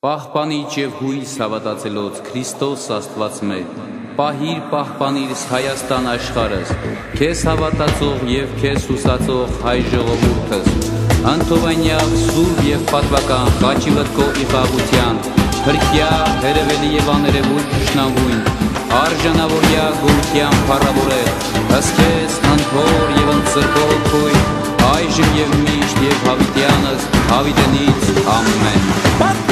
Պահպանիչ և հույս հավատացելոց Քրիստոս Աստված մեր, պահիր պահպանիր Հայաստան աշխարհս, քեզ հավատացող և քեզ հուսացող հայ ժողովուրդս, անթողանյալ սուրբ և պատվական խաչի վտկո իղաղության, հրկյա, հերևելի և աներևույթ թշնամուն, արժանավորյա գորության փառավորել, հսկես, անթոր և ընծրկող քույր, այժմ և միշտ և հավիտյանս հավիտենից ամեն։